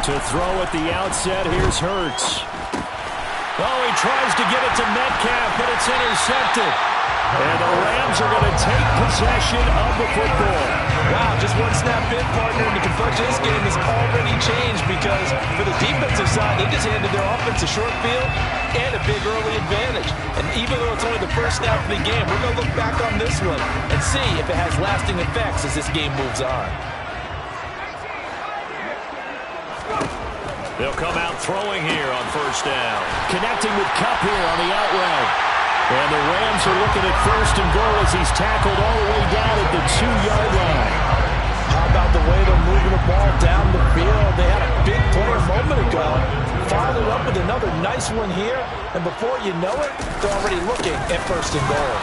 To throw at the outset, here's Hurts. Oh, he tries to get it to Metcalf, but it's intercepted. And the Rams are going to take possession of the football. Wow, just one snap in, partner, and the complexion of this game has already changed because for the defensive side, they just handed their offense a short field and a big early advantage. And even though it's only the first snap of the game, we're going to look back on this one and see if it has lasting effects as this game moves on. They'll come out throwing here on first down. Connecting with Kupp here on the out route. And the Rams are looking at first and goal as he's tackled all the way down at the 2-yard line. How about the way they're moving the ball down the field? They had a big play a moment ago. Followed up with another nice one here. And before you know it, they're already looking at first and goal.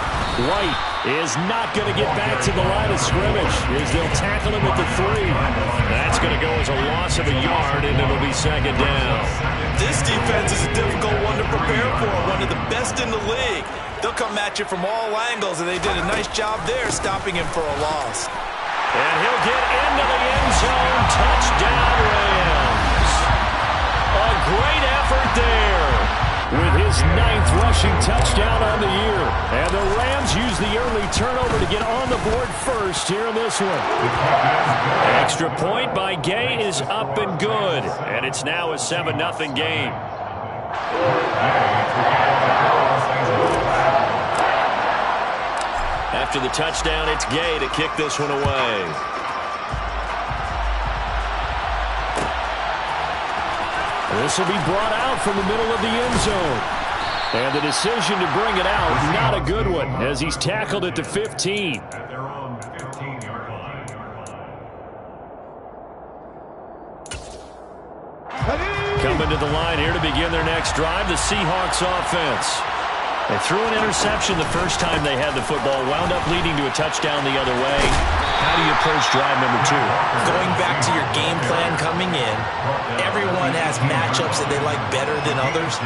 White is not going to get back to the line of scrimmage as they'll tackle him at the 3. That's going to go as a loss of a yard, and it'll be second down. This defense is a difficult one to prepare for, one of the best in the league. They'll come at you from all angles, and they did a nice job there stopping him for a loss. And he'll get into the end zone. Touchdown, Rams. A great effort there with his 9th rushing touchdown on the year. And the Rams use the early turnover to get on the board first here in this one. Extra point by Gay is up and good. And it's now a 7-0 game. After the touchdown, it's Gay to kick this one away. This will be brought out from the middle of the end zone. And the decision to bring it out, not a good one, as he's tackled at the 15. At their own 15-yard line. Coming to the line here to begin their next drive, the Seahawks offense. They threw an interception the first time they had the football, wound up leading to a touchdown the other way. How do you approach drive number 2? Going back to your game plan coming in, everyone has matchups that they like better than others,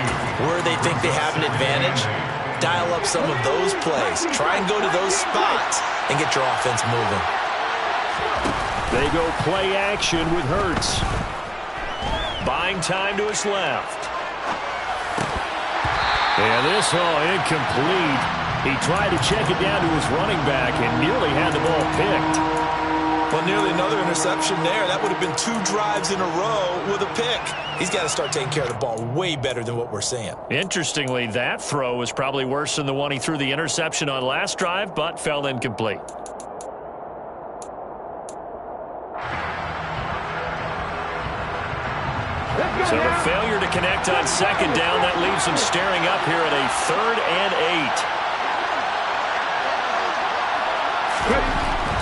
where they think they have an advantage. Dial up some of those plays. Try and go to those spots and get your offense moving. They go play action with Hurts. Buying time to his left. And this, incomplete. He tried to check it down to his running back and nearly had the ball picked. Well, nearly another interception there. That would have been 2 drives in a row with a pick. He's got to start taking care of the ball way better than what we're seeing. Interestingly, that throw was probably worse than the one he threw the interception on last drive, but fell incomplete. So the failure to connect on second down, that leaves them staring up here at a 3rd and 8.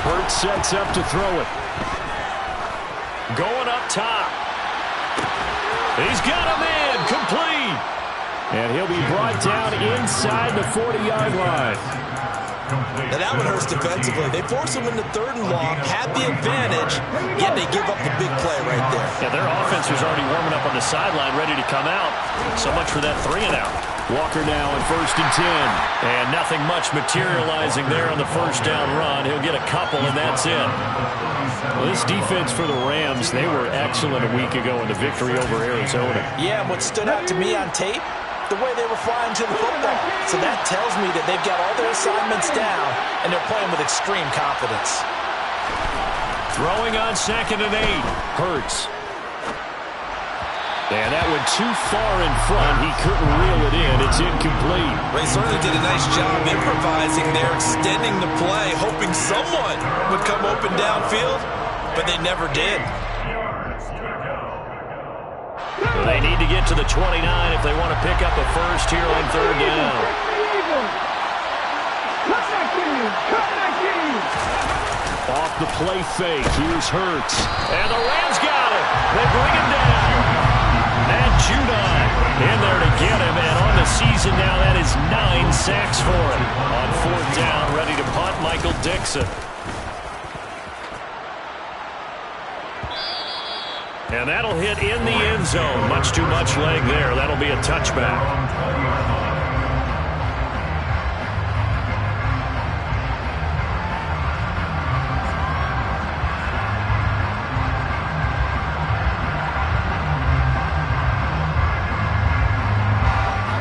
Hurts sets up to throw it. Going up top. He's got a man, complete. And he'll be brought down inside the 40-yard line. Now that one hurts defensively. They force him into 3rd and long, had the advantage, yet they give up the big play right there. Yeah, their offense was already warming up on the sideline, ready to come out. So much for that 3 and out. Walker now on 1st and 10. And nothing much materializing there on the first down run. He'll get a couple, and that's it. Well, this defense for the Rams, they were excellent a week ago in the victory over Arizona. Yeah, and what stood out to me on tape, the way they were flying to the football. So that tells me that they've got all their assignments down, and they're playing with extreme confidence. Throwing on 2nd and 8. Hurts. And that went too far in front. He couldn't reel it in. It's incomplete. They certainly did a nice job improvising there, extending the play, hoping someone would come open downfield, but they never did. They need to get to the 29 if they want to pick up a first here on 3rd down. Off the play fake, here's Hurts. And the Rams got it. They bring him down. And Judon in there to get him. And on the season now, that is 9 sacks for him. On 4th down, ready to punt, Michael Dixon. And that'll hit in the end zone. Much too much leg there. That'll be a touchback.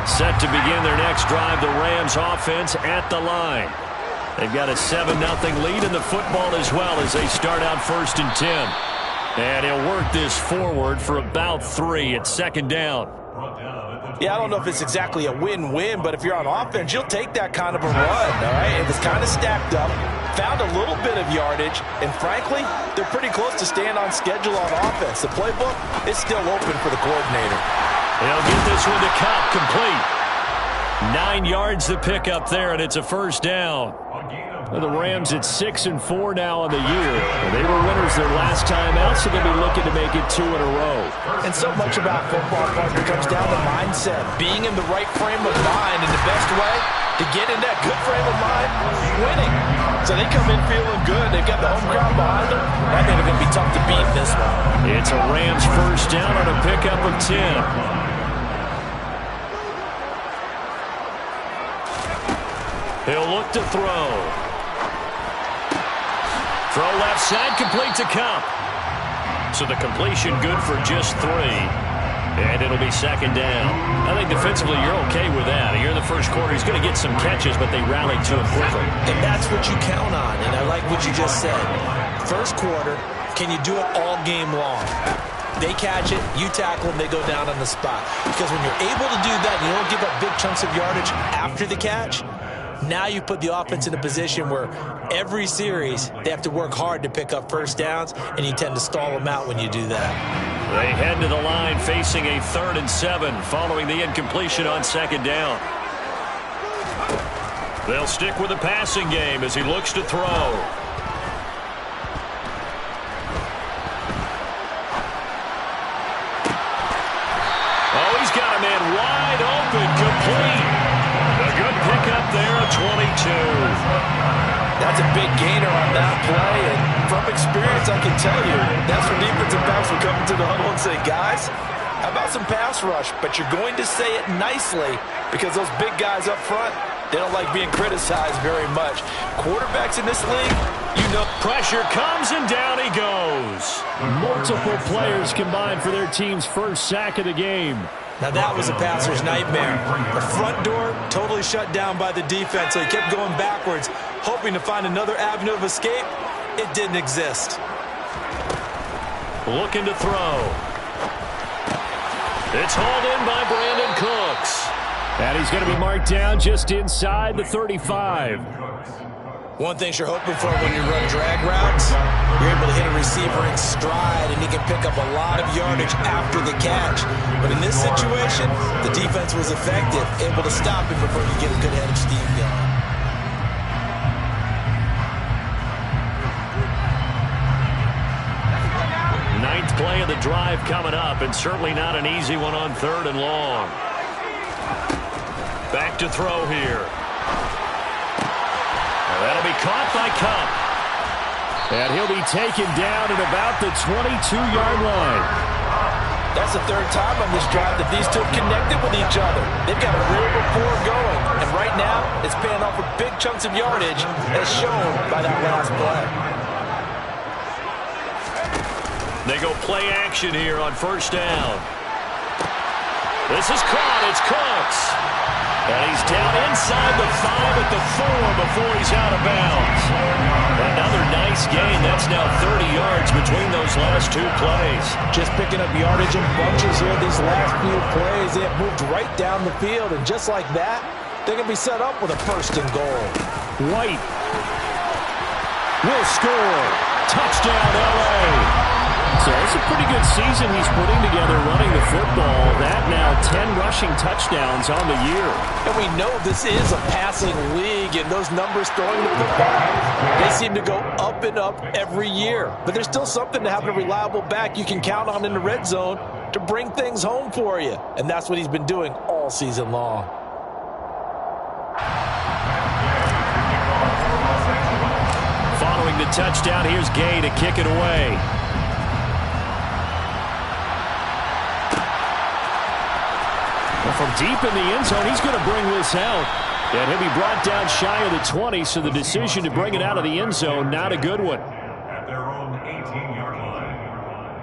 Set to begin their next drive, the Rams offense at the line. They've got a 7-0 lead in the football as well as they start out 1st and 10. And he'll work this forward for about 3 at 2nd down. Yeah, I don't know if it's exactly a win-win, but if you're on offense, you'll take that kind of a run, all right? It was kind of stacked up, found a little bit of yardage, and frankly, they're pretty close to staying on schedule on offense. The playbook is still open for the coordinator. They'll get this one to Cup, complete. 9 yards to pick up there, and it's a 1st down. The Rams at 6-4 now on the year. They were winners their last time out, so they'll be looking to make it 2 in a row. And so much about football, partner, comes down to mindset. Being in the right frame of mind, and the best way to get in that good frame of mind, winning. So they come in feeling good. They've got the home crowd behind them. I think they're going to be tough to beat in this one. It's a Rams 1st down on a pickup of 10. He'll look to throw. Throw left side, complete to Cup. So the completion good for just 3. And it'll be 2nd down. I think defensively you're okay with that. Here in the first quarter, he's going to get some catches, but they rallied to him quickly. And that's what you count on, and I like what you just said. First quarter, can you do it all game long? They catch it, you tackle them, they go down on the spot. Because when you're able to do that, and you don't give up big chunks of yardage after the catch, now you put the offense in a position where every series they have to work hard to pick up 1st downs, and you tend to stall them out when you do that. They head to the line facing a 3rd and 7 following the incompletion on 2nd down. They'll stick with the passing game as he looks to throw. Oh, he's got a man wide open, complete. A good pickup there, a 22. That's a big gainer on that play, and from experience, I can tell you, that's when defensive backs will come into the huddle and say, guys, how about some pass rush? But you're going to say it nicely because those big guys up front, they don't like being criticized very much. Quarterbacks in this league, you know. Pressure comes, and down he goes. Multiple players combined for their team's 1st sack of the game. Now that was a passer's nightmare. The front door totally shut down by the defense, so he kept going backwards, hoping to find another avenue of escape. It didn't exist. Looking to throw. It's hauled in by Brandon Cooks. And he's going to be marked down just inside the 35. One thing you're hoping for when you run drag routes, you're able to hit a receiver in stride, and he can pick up a lot of yardage after the catch. But in this situation, the defense was effective, able to stop him before you get a good head of steam going. Ninth play of the drive coming up, and certainly not an easy one on 3rd and long. Back to throw here. That'll be caught by Cup. And he'll be taken down at about the 22-yard line. That's the 3rd time on this drive that these two have connected with each other. They've got a real rapport going. And right now, it's paying off with big chunks of yardage, as shown by that last play. They go play action here on 1st down. This is caught. It's Cooks. And he's down inside the 5 at the 4 before he's out of bounds. Another nice gain. That's now 30 yards between those last 2 plays. Just picking up yardage in bunches here these last few plays. They have moved right down the field, and just like that, they're going to be set up with a 1st and goal. White will score. Touchdown, L.A. So it's a pretty good season he's putting together running the football. That now 10 rushing touchdowns on the year. And we know this is a passing league, and those numbers throwing the football, they seem to go up and up every year. But there's still something to having a reliable back you can count on in the red zone to bring things home for you. And that's what he's been doing all season long. Following the touchdown, here's Gay to kick it away. From deep in the end zone, he's going to bring this out. And he'll be brought down shy of the 20, so the decision to bring it out of the end zone, not a good one. At their own 18-yard line.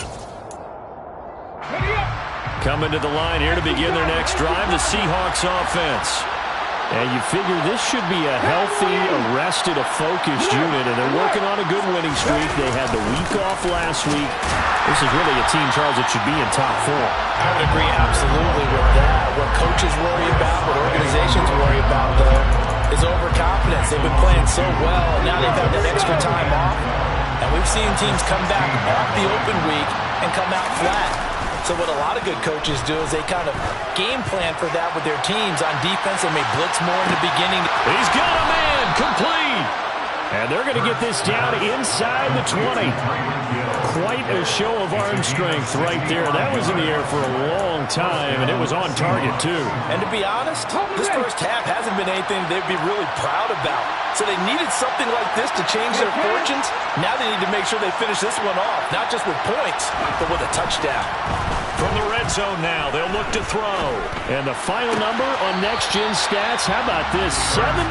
Coming to the line here to begin their next drive, the Seahawks offense. And you figure this should be a healthy, arrested, a focused unit, and they're working on a good winning streak. They had the week off last week. This is really a team, Charles, that should be in top 4. I would agree absolutely with that. What coaches worry about, what organizations worry about, though, is overconfidence. They've been playing so well, and now they've had that extra time off. And we've seen teams come back off the open week and come out flat. So what a lot of good coaches do is they kind of game plan for that with their teams. On defense, they may blitz more in the beginning. He's got a man, complete. And they're going to get this down inside the 20. Quite a show of arm strength right there. That was in the air for a long time, and it was on target, too. And to be honest, this first half hasn't been anything they'd be really proud about. So they needed something like this to change their fortunes. Now they need to make sure they finish this one off, not just with points, but with a touchdown. From the red zone now, they'll look to throw. And the final number on next-gen stats, how about this? 71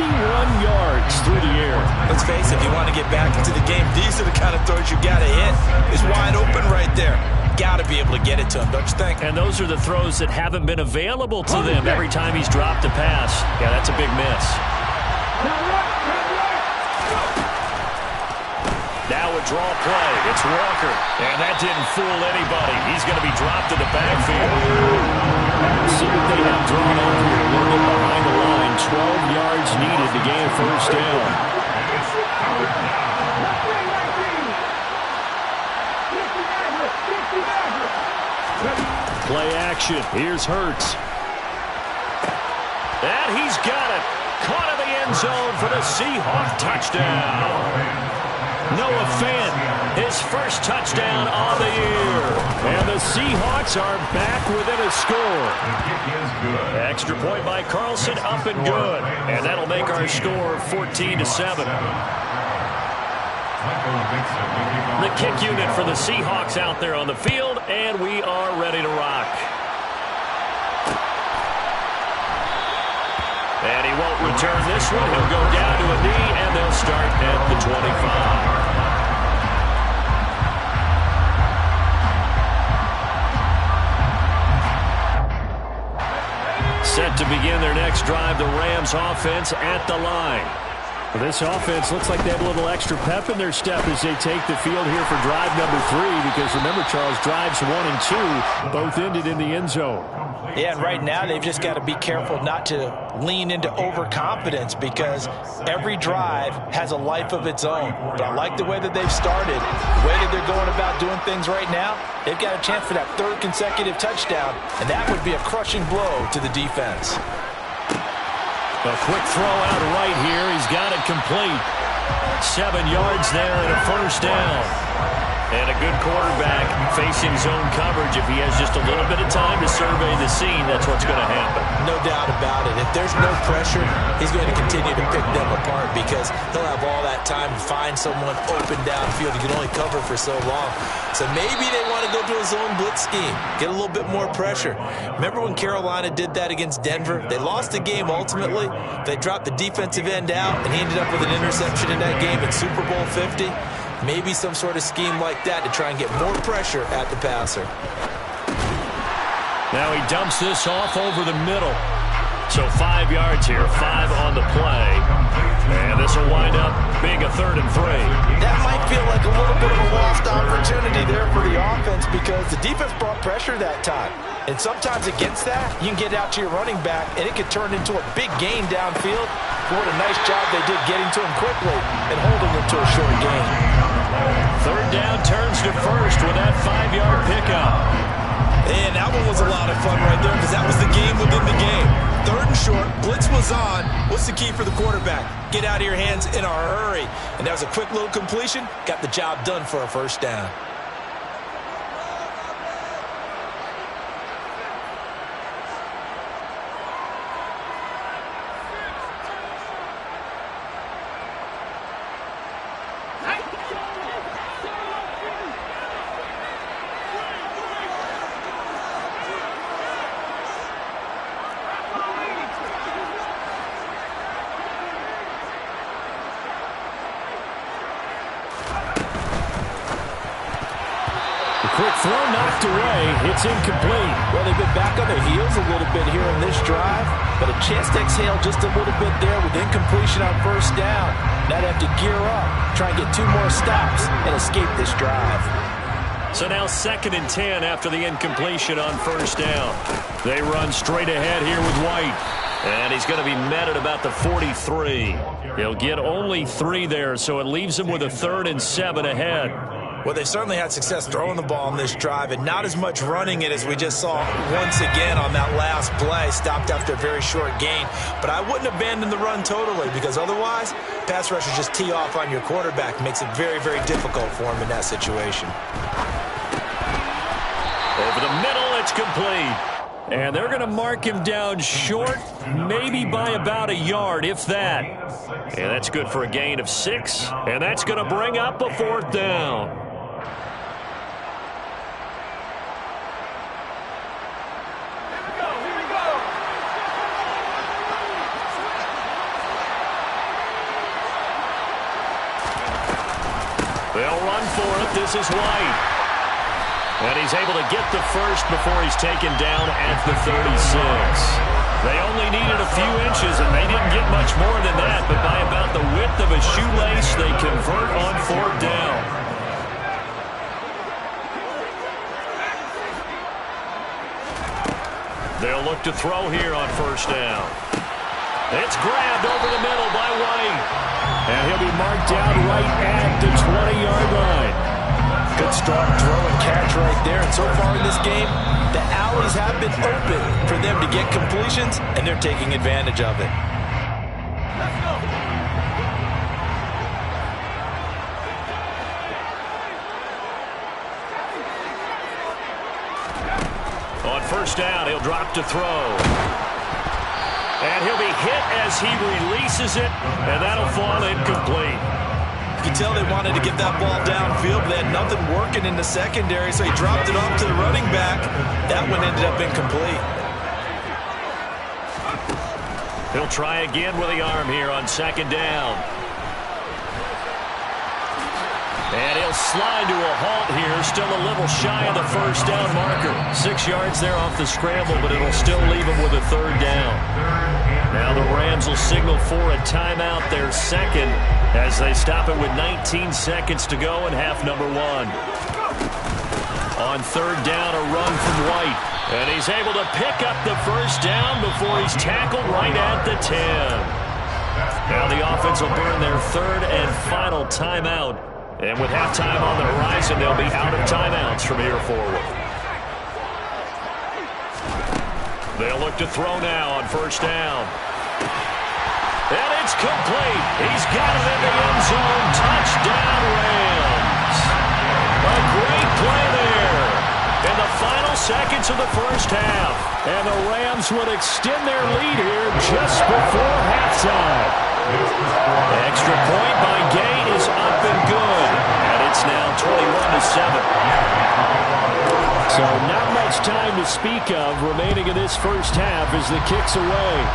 yards through the air. Let's face it, if you want to get back into the game, these are the kind of throws you got to hit. It's wide open right there. Got to be able to get it to him, don't you think? And those are the throws that haven't been available to them every time he's dropped a pass. Yeah, that's a big miss. Now a draw play. It's Walker. And that didn't fool anybody. He's going to be dropped to the backfield. See what they have drawn up here. A little bit behind the line. 12 yards needed to gain a first down. Play action. Here's Hurts. And he's got it. Caught in the end zone for the Seahawks touchdown. Noah Fant, his first touchdown on the year. And the Seahawks are back within a score. Extra point by Carlson, up and good. And that'll make our score 14-7. The kick unit for the Seahawks out there on the field, and we are ready to rock. And he won't return this one. He'll go down to a knee, and they'll start at the 25. Set to begin their next drive, the Rams offense at the line. Well, this offense looks like they have a little extra pep in their step as they take the field here for drive number 3, because remember, Charles, drives 1 and 2 both ended in the end zone. Yeah, and right now they've just got to be careful not to lean into overconfidence, because every drive has a life of its own. But I like the way that they've started, the way that they're going about doing things right now. They've got a chance for that 3rd consecutive touchdown, and that would be a crushing blow to the defense. A quick throw out right here. He's got it complete. 7 yards there and a first down. And a good quarterback facing zone coverage. If he has just a little bit of time to survey the scene, that's what's going to happen. No doubt about it. If there's no pressure, he's going to continue to pick them apart, because he'll have all that time to find someone open downfield. He can only cover for so long. So maybe they want to go to a zone blitz scheme, get a little bit more pressure. Remember when Carolina did that against Denver? They lost the game ultimately. They dropped the defensive end out, and he ended up with an interception in that game in Super Bowl 50. Maybe some sort of scheme like that to try and get more pressure at the passer. Now he dumps this off over the middle. So 5 yards here, 5 on the play. And this will wind up being a 3rd and 3. That might feel like a little bit of a lost opportunity there for the offense, because the defense brought pressure that time. And sometimes against that, you can get out to your running back, and it could turn into a big gain downfield. What a nice job they did getting to him quickly and holding him to a short gain. 3rd down turns to 1st with that 5-yard pickup. And that one was a lot of fun right there, because that was the game within the game. 3rd and short, blitz was on. What's the key for the quarterback? Get out of your hands in a hurry. And that was a quick little completion. Got the job done for a first down. Quick throw knocked away. It's incomplete. Well, they've been back on their heels a little bit here in this drive, but a chance to exhale just a little bit there with incompletion on first down. Now they have to gear up, try and get 2 more stops, and escape this drive. So now 2nd and 10 after the incompletion on first down. They run straight ahead here with White. And he's going to be met at about the 43. He'll get only 3 there, so it leaves him with a 3rd and 7 ahead. Well, they certainly had success throwing the ball on this drive, and not as much running it as we just saw once again on that last play. Stopped after a very short gain. But I wouldn't abandon the run totally, because otherwise, pass rushers just tee off on your quarterback. Makes it very, very difficult for him in that situation. Over the middle, it's complete. And they're going to mark him down short, maybe by about a yard, if that. And that's good for a gain of 6. And that's going to bring up a 4th down. They'll run for it. This is White. And he's able to get the first before he's taken down at the 36. They only needed a few inches, and they didn't get much more than that. But by about the width of a shoelace, they convert on 4th down. They'll look to throw here on first down. It's grabbed over the middle by White. And he'll be marked down right at the 20-yard line. Good strong throw and catch right there. And so far in this game, the alleys have been open for them to get completions, and they're taking advantage of it. On first down, he'll drop to throw. And he'll be hit as he releases it, and that'll fall incomplete. You can tell they wanted to get that ball downfield, but they had nothing working in the secondary, so he dropped it off to the running back. That one ended up incomplete. He'll try again with the arm here on 2nd down. And he'll slide to a halt here, still a little shy of the first down marker. 6 yards there off the scramble, but it'll still leave him with a 3rd down. Now the Rams will signal for a timeout, their 2nd, as they stop it with 19 seconds to go in half number 1. On 3rd down, a run from White. And he's able to pick up the first down before he's tackled right at the 10. Now the offense will burn their 3rd and final timeout. And with halftime on the horizon, they'll be out of timeouts from here forward. They'll look to throw now on first down. And it's complete. He's got it in the end zone. Touchdown, Rams. A great play there in the final seconds of the first half. And the Rams would extend their lead here just before halftime. Extra point by Gay is up and good. And it's now 21-7. So not much time to speak of remaining in this first half as the kick's away.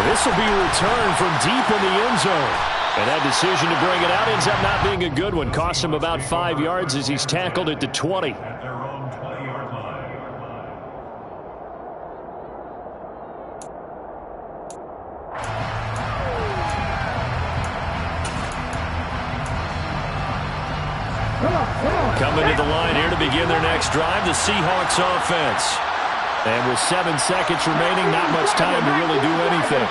This will be returned from deep in the end zone. And that decision to bring it out ends up not being a good one. Costs him about 5 yards as he's tackled at the 20. At their own 20-yard line. Coming to the line here to begin their next drive, the Seahawks offense. And with 7 seconds remaining, not much time to really do anything.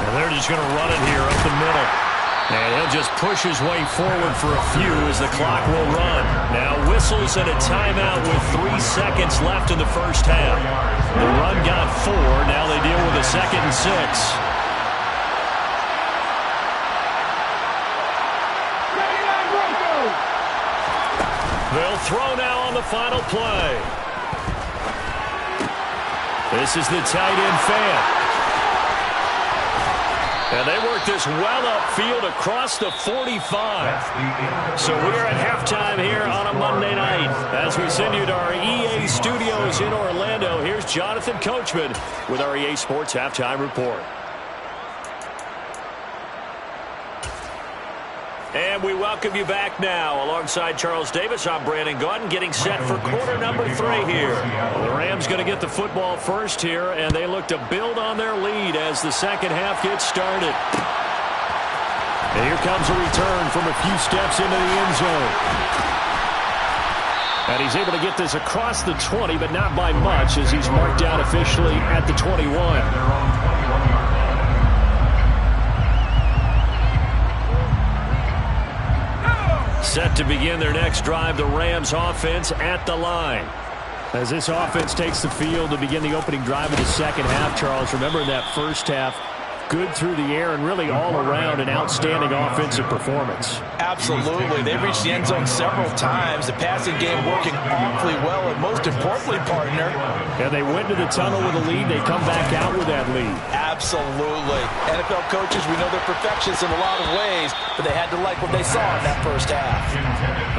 And they're just going to run it here up the middle. And he'll just push his way forward for a few as the clock will run. Now whistles and a timeout with 3 seconds left in the first half. The run got 4. Now they deal with a 2nd and 6. They'll throw now on the final play. This is the tight end fan. And they work this well upfield across the 45. So we're at halftime here on a Monday night. As we send you to our EA studios in Orlando, here's Jonathan Coachman with our EA Sports Halftime Report. And we welcome you back now. Alongside Charles Davis, I'm Brandon Gaudin, getting set for quarter number 3 here. Well, the Rams going to get the football first here, and they look to build on their lead as the second half gets started. And here comes a return from a few steps into the end zone. And he's able to get this across the 20, but not by much, as he's marked down officially at the 21. Set to begin their next drive, the Rams offense at the line. As this offense takes the field to begin the opening drive of the second half, Charles, remember in that first half, good through the air and really all around an outstanding offensive performance. Absolutely. They reached the end zone several times. The passing game working awfully well, and most importantly, partner. And they went to the tunnel with a lead. They come back out with that lead. Absolutely. NFL coaches, we know they're perfectionists in a lot of ways, but they had to like what they saw in that first half.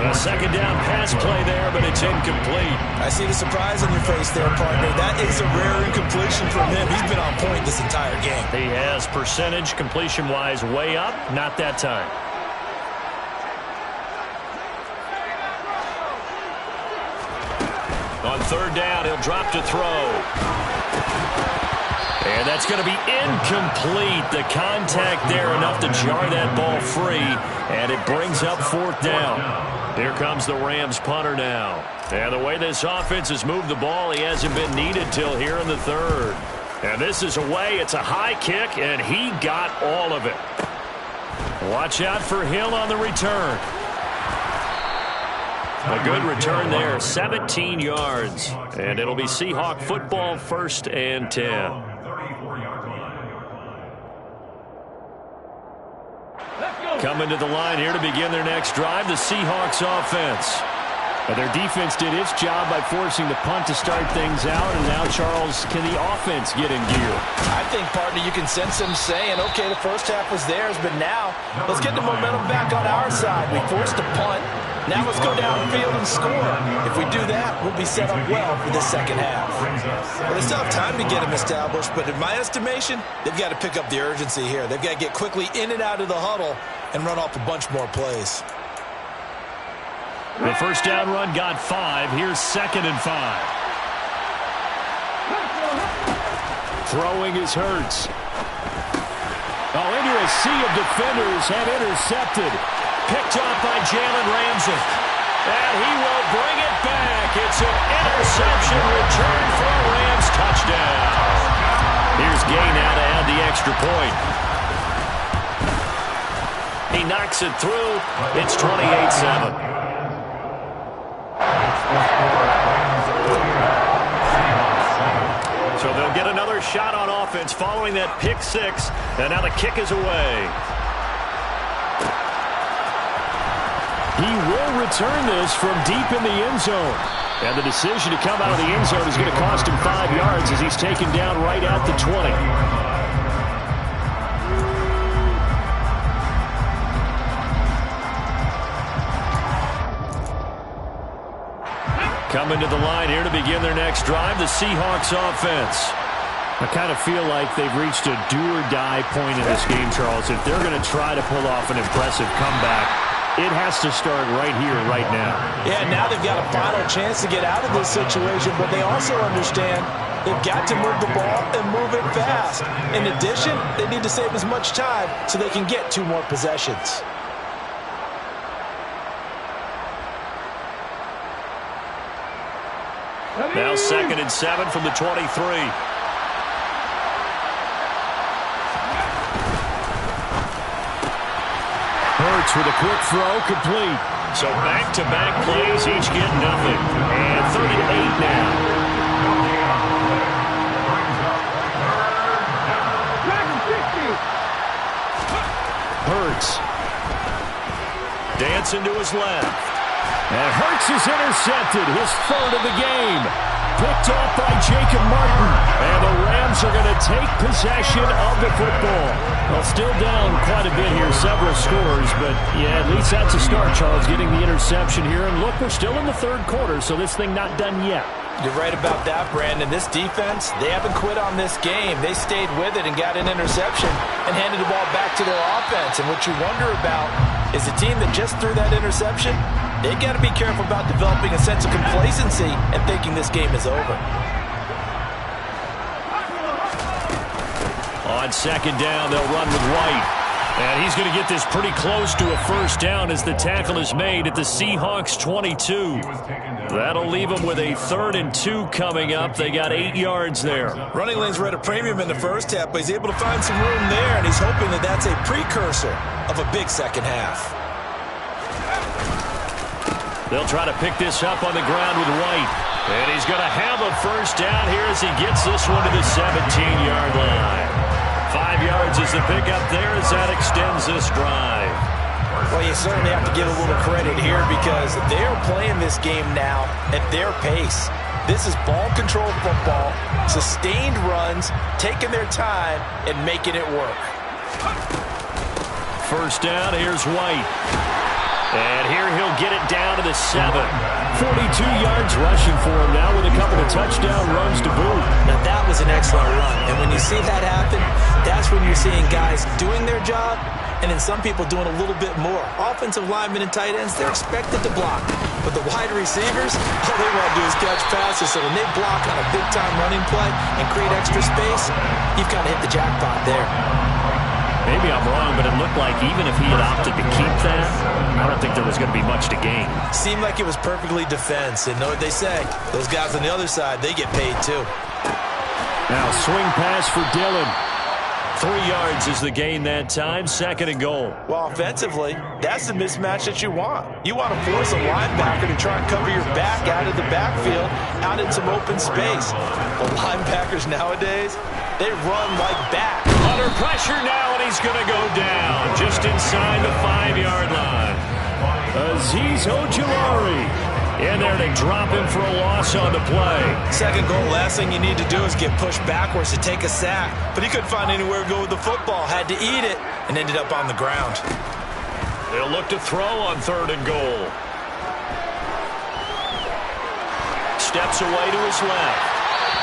A second down pass play there, but it's incomplete. I see the surprise on your face there, partner. That is a rare incompletion from him. He's been on point this entire game. He has. Percentage completion-wise way up, not that time. On third down, he'll drop to throw. And that's going to be incomplete. The contact there enough to jar that ball free, and it brings up fourth down. Here comes the Rams punter now. And the way this offense has moved the ball, he hasn't been needed till here in the third. And this is away. It's a high kick, and he got all of it. Watch out for Hill on the return. A good return there, 17 yards. And it'll be Seahawk football, 1st and 10. Coming to the line here to begin their next drive, the Seahawks offense. Their defense did its job by forcing the punt to start things out, and now, Charles, can the offense get in gear? I think, partner, you can sense them saying, okay, the first half was theirs, but now let's get the momentum back on our side. We forced a punt. Now let's go downfield and score. If we do that, we'll be set up well for the second half. Well, they still have time to get them established, but in my estimation, they've got to pick up the urgency here. They've got to get quickly in and out of the huddle and run off a bunch more plays. The first down run got 5. Here's 2nd and 5. Throwing is Hurts. Oh, into a sea of defenders, have intercepted. Picked off by Jalen Ramsey. And he will bring it back. It's an interception return for a Rams touchdown. Here's Gay now to add the extra point. He knocks it through. It's 28-7. So they'll get another shot on offense following that pick 6, and now the kick is away. He will return this from deep in the end zone. And the decision to come out of the end zone is going to cost him 5 yards as he's taken down right at the 20. Coming to the line here to begin their next drive, the Seahawks offense. I kind of feel like they've reached a do-or-die point in this game, Charles. If they're going to try to pull off an impressive comeback, it has to start right here, right now. Yeah, now they've got a final chance to get out of this situation, but they also understand they've got to move the ball and move it fast. In addition, they need to save as much time so they can get 2 more possessions. Now 2nd and 7 from the 23. Hurts with a quick throw, complete. So back-to-back plays, each get nothing. And 3rd and 8 now. Hurts. Dancing to his left. And Hurts is intercepted, his 3rd of the game. Picked off by Jacob Martin. And the Rams are going to take possession of the football. Well, still down quite a bit here, several scores. But, yeah, at least that's a start, Charles, getting the interception here. And look, we're still in the 3rd quarter, so this thing not done yet. You're right about that, Brandon. This defense, they haven't quit on this game. They stayed with it and got an interception and handed the ball back to their offense. And what you wonder about is the team that just threw that interception. They've got to be careful about developing a sense of complacency and thinking this game is over. On second down, they'll run with White. And he's going to get this pretty close to a first down as the tackle is made at the Seahawks 22. That'll leave them with a 3rd and 2 coming up. They got 8 yards there. Running lanes were at a premium in the first half, but he's able to find some room there, and he's hoping that that's a precursor of a big second half. They'll try to pick this up on the ground with White. And he's going to have a first down here as he gets this one to the 17-yard line. 5 yards is the pickup there as that extends this drive. Well, you certainly have to give a little credit here because they're playing this game now at their pace. This is ball control football, sustained runs, taking their time, and making it work. First down, here's White. And here he'll get it down to the 7. 42 yards rushing for him now with a couple of touchdown runs to boot. Now that was an excellent run. And when you see that happen, that's when you're seeing guys doing their job and then some people doing a little bit more. Offensive linemen and tight ends, they're expected to block. But the wide receivers, all they want to do is catch passes. So when they block on a big-time running play and create extra space, you've kind of hit the jackpot there. Maybe I'm wrong, but it looked like even if he had opted to keep that, I don't think there was going to be much to gain. Seemed like it was perfectly defense. And know what they say? Those guys on the other side, they get paid too. Now swing pass for Dillon. 3 yards is the gain that time, 2nd and goal. Well, offensively, that's the mismatch that you want. You want to force a linebacker to try and cover your back out of the backfield, out in some open space. But linebackers nowadays, they run like bat. Under pressure now, and he's going to go down just inside the 5-yard line. Azeez Ojulari in there to drop him for a loss on the play. 2nd goal, last thing you need to do is get pushed backwards to take a sack. But he couldn't find anywhere to go with the football, had to eat it, and ended up on the ground. They'll look to throw on 3rd and goal. Steps away to his left.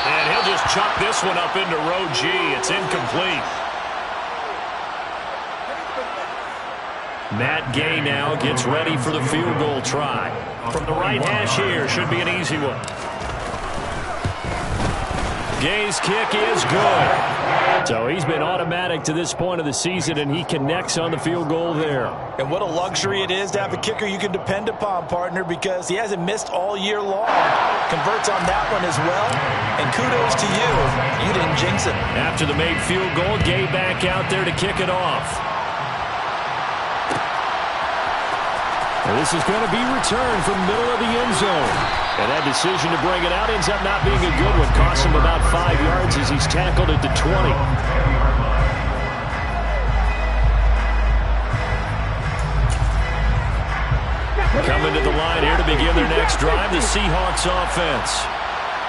And he'll just chuck this one up into row G. It's incomplete. Matt Gay now gets ready for the field goal try. From the right hash here, should be an easy one. Gay's kick is good. So he's been automatic to this point of the season, and he connects on the field goal there. And what a luxury it is to have a kicker you can depend upon, partner, because he hasn't missed all year long. Converts on that one as well, and kudos to you. You didn't jinx it. After the made field goal, Gay back out there to kick it off. And this is going to be returned from middle of the end zone. And that decision to bring it out ends up not being a good one. Costs him about 5 yards as he's tackled at the 20. Coming to the line here to begin their next drive, the Seahawks offense.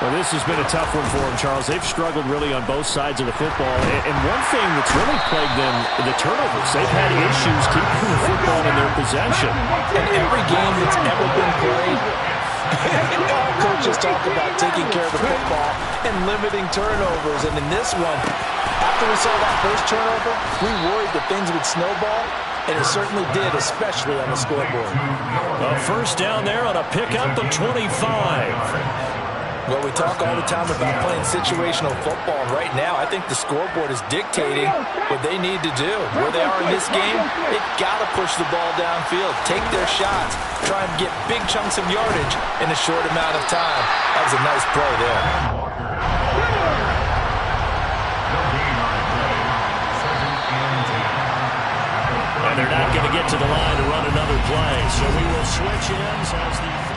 Well, this has been a tough one for them, Charles. They've struggled really on both sides of the football. And one thing that's really plagued them, the turnovers. They've had issues keeping the football in their possession. In every game that's ever been played, all coaches talk about taking care of the football and limiting turnovers. And in this one, after we saw that first turnover, we worried that things would snowball. And it certainly did, especially on the scoreboard. A first down there on a pickup of 25. Well, we talk all the time about playing situational football. And right now, I think the scoreboard is dictating what they need to do. Where they are in this game, they've got to push the ball downfield, take their shots, try and get big chunks of yardage in a short amount of time. That was a nice play there. And they're not going to get to the line to run another play. So we will switch ends as the...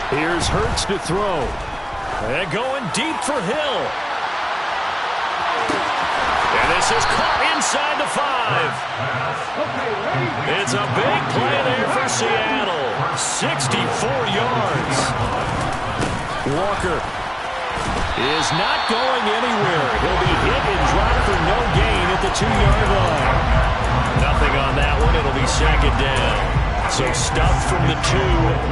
Here's Hurts to throw. And going deep for Hill. And this is caught inside the 5. It's a big play there for Seattle. 64 yards. Walker is not going anywhere. He'll be hit and dropped for no gain at the 2-yard line. Nothing on that one. It'll be second down. So stuffed from the 2.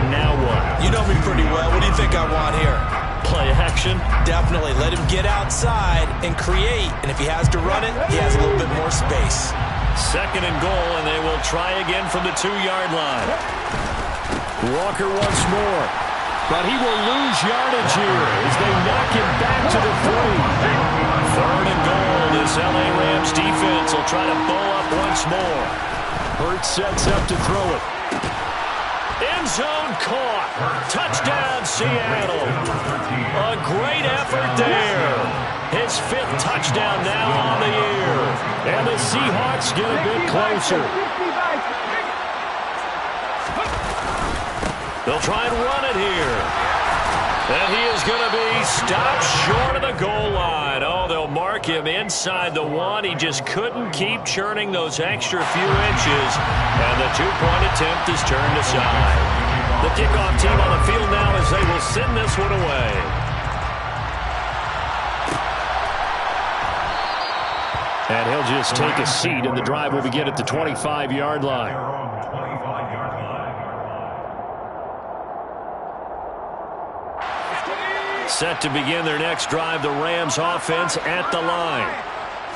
Now what? You know me pretty well. What do you think I want here? Play action? Definitely. Let him get outside and create. And if he has to run it, he has a little bit more space. Second and goal, and they will try again from the 2-yard line. Walker once more. But he will lose yardage here as they knock him back to the 3. Third and goal. This LA Rams defense will try to bow up once more. Hurts sets up to throw it. End zone caught. Touchdown, Seattle. A great effort there. His 5th touchdown now on the year. And the Seahawks get a bit closer. They'll try and run it here. And he is going to be stopped short of the goal line. Oh, they'll mark him inside the 1. He just couldn't keep churning those extra few inches. And the 2-point attempt is turned aside. The kickoff team on the field now as they will send this one away. And he'll just take a seat, and the drive will begin at the 25-yard line. Set to begin their next drive, the Rams offense at the line.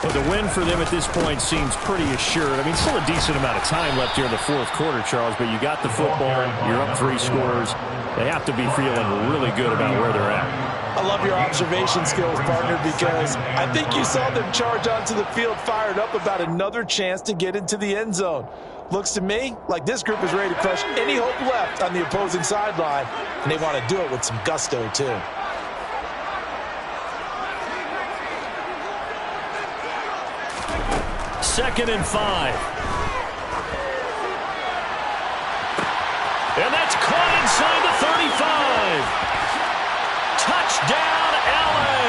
Well, the win for them at this point seems pretty assured. I mean, still a decent amount of time left here in the 4th quarter, Charles, but you got the football, you're up 3 scores. They have to be feeling really good about where they're at. I love your observation skills, partner, because I think you saw them charge onto the field fired up about another chance to get into the end zone. Looks to me like this group is ready to crush any hope left on the opposing sideline, and they want to do it with some gusto, too. Second and 5. And that's caught inside the 35. Touchdown, LA.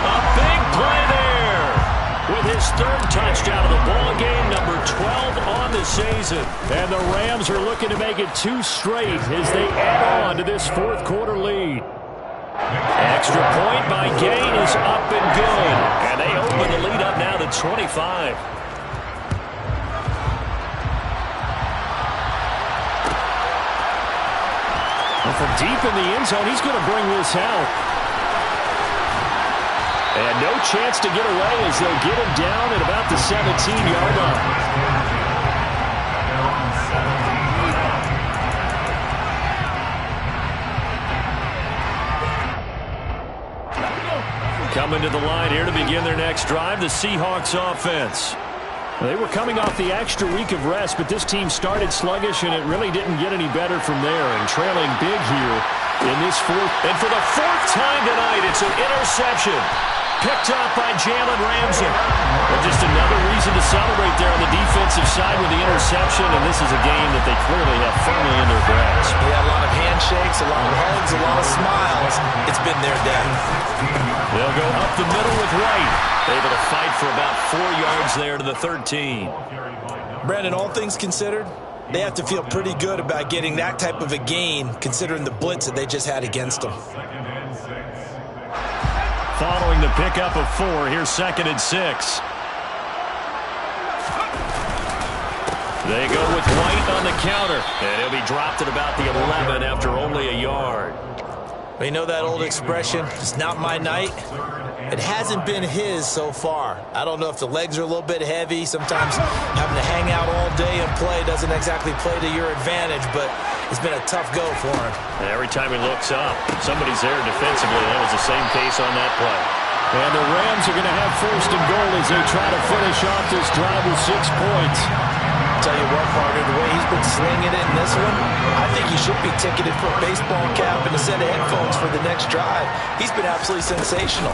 A big play there. With his 3rd touchdown of the ball game, number 12 on the season. And the Rams are looking to make it 2 straight as they add on to this 4th quarter lead. Extra point by Gain is up and good. And they open the lead up now to 25. Well, from deep in the end zone, he's going to bring this out. And no chance to get away as they'll get him down at about the 17-yard line. Coming to the line here to begin their next drive, the Seahawks offense. They were coming off the extra week of rest, but this team started sluggish, and it really didn't get any better from there. And trailing big here in this 4th. And for the 4th time tonight, it's an interception. Picked up by Jalen Ramsey. Well, just another reason to celebrate there on the defensive side with the interception, and this is a game that they clearly have firmly in their grasp. Yeah, a lot of handshakes, a lot of hugs, a lot of smiles. It's been their day. They'll go up the middle with White. Able to fight for about 4 yards there to the 13. Brandon, all things considered, they have to feel pretty good about getting that type of a gain, considering the blitz that they just had against them. Following the pickup of 4, here's 2nd and 6. They go with White on the counter, and he'll be dropped at about the 11 after only a yard. You know that old expression, it's not my night? It hasn't been his so far. I don't know if the legs are a little bit heavy. Sometimes having to hang out all day and play doesn't exactly play to your advantage, but it's been a tough go for him. And every time he looks up, somebody's there defensively. That was the same case on that play. And the Rams are going to have 1st and goal as they try to finish off this drive with 6 points. Tell you what, partner, the way he's been slinging it in this one, I think he should be ticketed for a baseball cap and a set of headphones for the next drive. He's been absolutely sensational.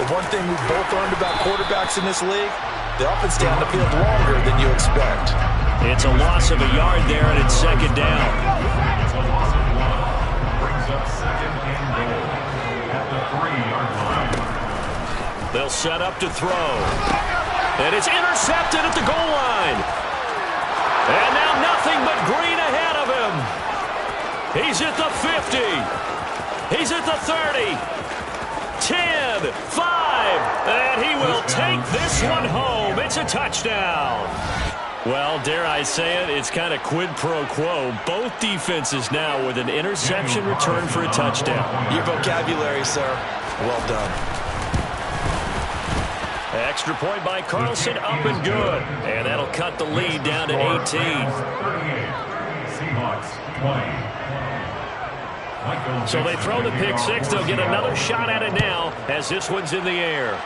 But one thing we've both learned about quarterbacks in this league, they often stay on the field longer than you expect. It's a loss of a yard there, and it's 2nd down. Brings up 2nd and goal at the 3-yard line. They'll set up to throw. And it's intercepted at the goal line. And now nothing but green ahead of him. He's at the 50. He's at the 30. 10, 5, and he will take this one home. It's a touchdown. Well, dare I say it, it's kind of quid pro quo. Both defenses now with an interception return for a touchdown. Your vocabulary, sir. Well done. Extra point by Carlson, up and good. And that'll cut the lead down to 18. 38. Seahawks 20. So they throw the pick six. They'll get another shot at it now as this one's in the air.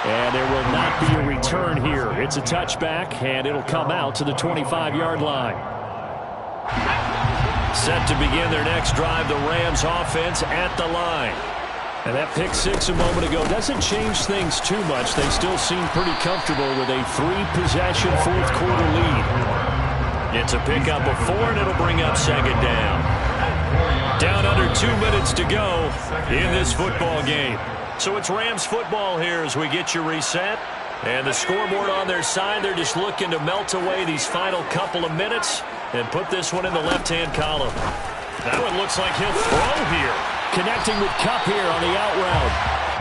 And there will not be a return here. It's a touchback, and it'll come out to the 25-yard line. Set to begin their next drive, the Rams offense at the line. And that pick six a moment ago doesn't change things too much. They still seem pretty comfortable with a three-possession fourth-quarter lead. It's a pickup of 4, and it'll bring up second down. Down under 2 minutes to go in this football game. So it's Rams football here as we get you reset. And the scoreboard on their side, they're just looking to melt away these final couple of minutes and put this one in the left-hand column. That one looks like he'll throw here. Connecting with Kupp here on the out route.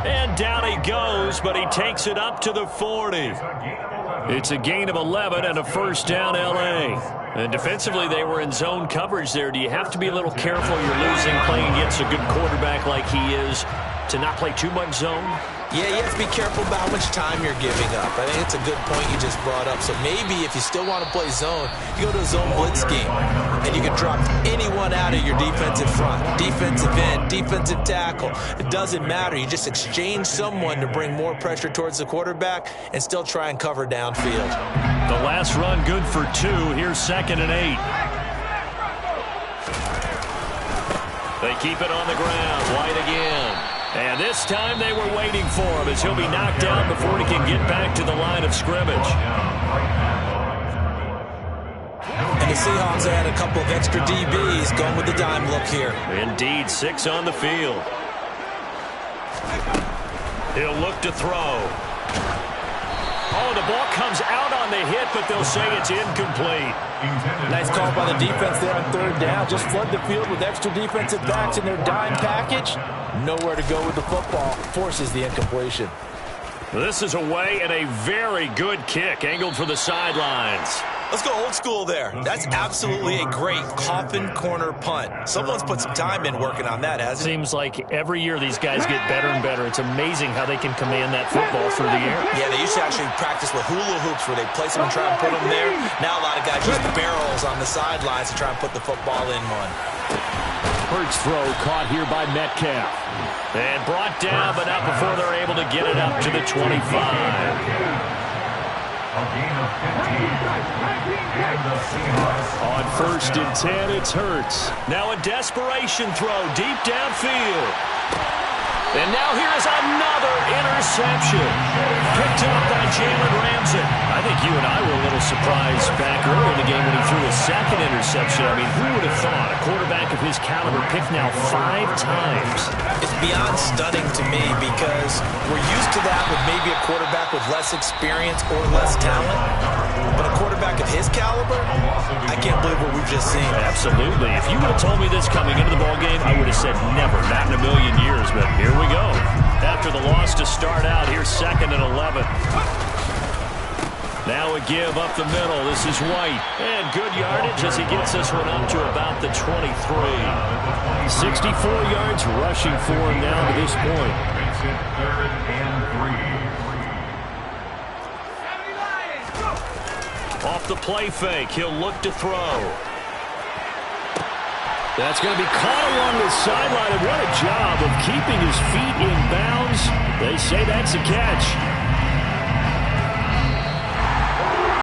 And down he goes, but he takes it up to the 40. It's a gain of 11 and a first down, L.A. And defensively, they were in zone coverage there. Do you have to be a little careful? You're losing playing against a good quarterback like he is to not play too much zone? Yeah, you have to be careful about how much time you're giving up. I think it's a good point you just brought up. So maybe if you still want to play zone, you go to a zone blitz scheme. And you can drop anyone out of your defensive front. Defensive end, defensive tackle. It doesn't matter. You just exchange someone to bring more pressure towards the quarterback and still try and cover downfield. The last run good for 2. Here's 2nd and 8. They keep it on the ground. White again. And this time they were waiting for him as he'll be knocked down before he can get back to the line of scrimmage. And the Seahawks had a couple of extra DBs going with the dime look here. Indeed, 6 on the field. He'll look to throw. Oh, the ball comes out on the hit, but they'll say it's incomplete. Nice call by the defense there on 3rd down. Just flood the field with extra defensive backs in their dime package. Nowhere to go with the football. Forces the incompletion. This is away and a very good kick, angled for the sidelines. Let's go old school there. That's absolutely a great coffin corner punt. Someone's put some time in working on that, hasn't it? Seems like every year these guys get better and better. It's amazing how they can command that football through the air. Yeah, they used to actually practice with hula hoops where they place them and try and put them there. Now a lot of guys use barrels on the sidelines to try and put the football in one. Hurts throw caught here by Metcalf. And brought down, but not before they're able to get it up to the 25. A gain of 15. And the Seahawks. On 1st and 10, it's Hurts. Now a desperation throw deep downfield. And now here's another interception. Picked up by Jalen Ramsey. I think you and I were a little surprised back earlier in the game when he threw a 2nd interception. I mean, who would have thought a quarterback of his caliber picked now 5 times? It's beyond stunning to me because we're used to that with maybe a quarterback with less experience or less talent. But a quarterback of his caliber, I can't believe what we've just seen. Absolutely. If you would have told me this coming into the ballgame, I would have said never, not in a million years. But here we go. After the loss to start out, here's 2nd and 11. Now a give up the middle. This is White. And good yardage as he gets this one up to about the 23. 64 yards rushing for him now to this point. Makes it 3rd and 3. Off the play fake, he'll look to throw. That's going to be caught along the sideline, and what a job of keeping his feet in bounds. They say that's a catch.